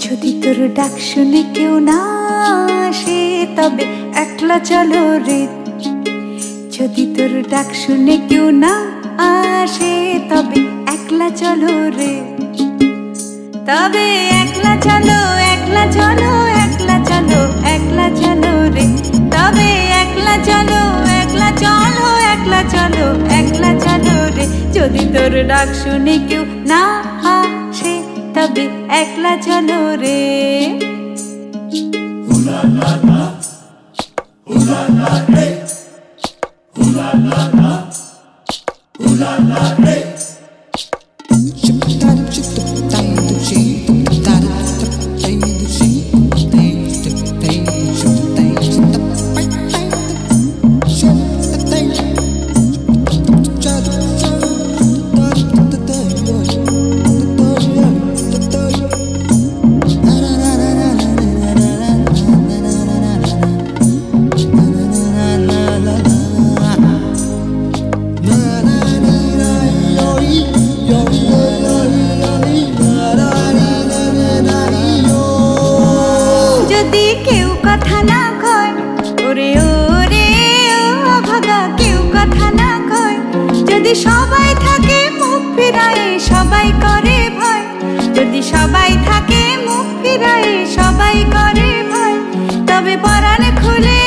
যদি তোর ডাক শুনে কেউ না আসে তবে একলা চলো রে। যদি তোর ডাক শুনে কেউ না আসে তবে একলা চলো রে। তবে একলা চলো, একলা চলো, একলা চলো, একলা চলো রে। তবে একলা চলো, একলা চলো, একলা চলো, একলা চলো রে। যদি তোর ডাক শুনে কেউ না আসে তবে একলা চলো রে। যদি কেউ কথা না কয়, ওরে ওরে ও ভাগা, কেউ কথা না কয়। যদি সবাই থাকে মুখ ফিরায় সবাই করে ভয়। যদি সবাই থাকে মুখ ফিরায় সবাই করে ভয়। তবে পরাণ খুলে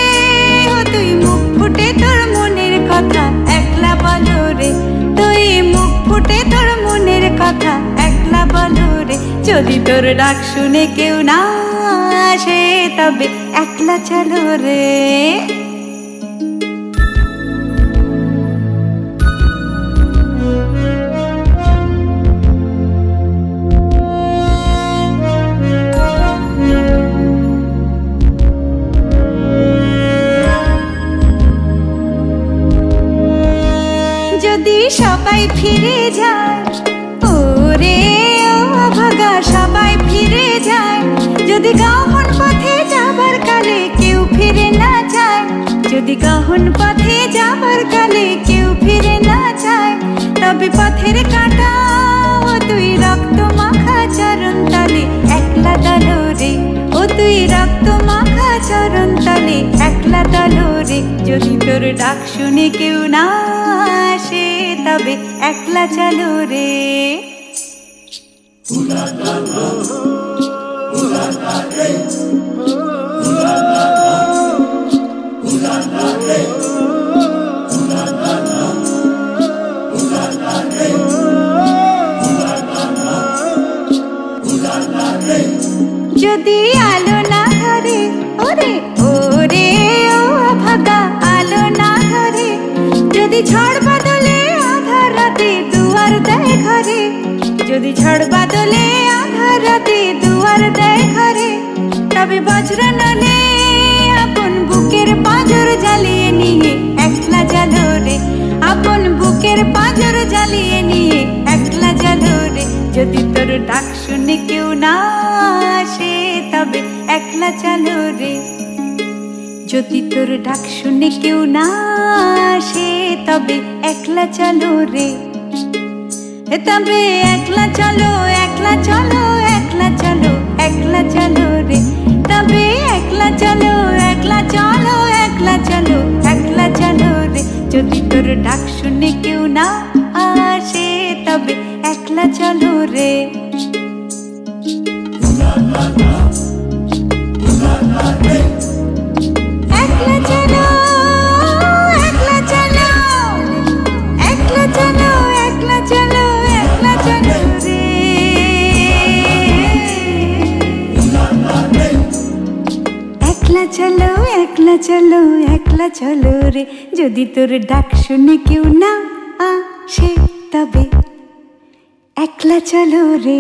তুই মুখ ফুটে তোর মনের কথা একলা বলো রে। তুই মুখ ফুটে তোর মনের কথা একলা বলো রে। যদি তোর ডাক শুনে কেউ না আসে তবে একলা চলো রে। যদি সবাই ফিরে যায়, ওরে ও ভাগা সবাই ফিরে যায়। যদি গহন পথে যাবার কালে কেউ ফিরে না যায়। যদি গহন পথে যাবার কালে কেউ ফিরে না যায়। তবে পথের কাঁটা তুই রক্ত মাখা চরণ তলে একলা দলো রে। ও তুই রক্ত মাখা চরণ তলে একলা দলো রে। যদি তোর ডাক শুনে কেউ না আসে তবে একলা চলো রে। যদি আলো না ধরে, ওরে ওরে ও ভাগা আলো না ধরে। যদি ঝড় বাদলে আধার রাতে দুয়ার দেয় ঘরে। যদি ঝড় বাদলে আধার রাতে দুয়ার দেয় ঘরে। তবে বজ্র নলে আপন বুকের পাঁজর জ্বালিয়ে নিয়ে একলা জ্বালো রে। আপন বুকের পাঁজর জ্বালিয়ে নিয়ে একলা জ্বালো রে। যদি তোর ডাক শুনে কেউ না আসে তবে একলা চলো রে। যদি তোর ডাক শুনে কেউ না আসে তবে একলা চলো রে। তবে একলা চলো, একলা চলো, একলা চলো, একলা চলো রে। তবে একলা চলো, একলা চলো, একলা চলো, একলা চলো রে। যদি তোর ডাক শুনে কেউ না আসে তবে একলা চলো রে। একলা চলো, একলা চলো, একলা চলো, একলা চলো, একলা চলো রে। একলা চলো, একলা চলো, একলা চলো রে। যদি তোর ডাক শুনে কেউ না আসে তবে একলা চলো রে।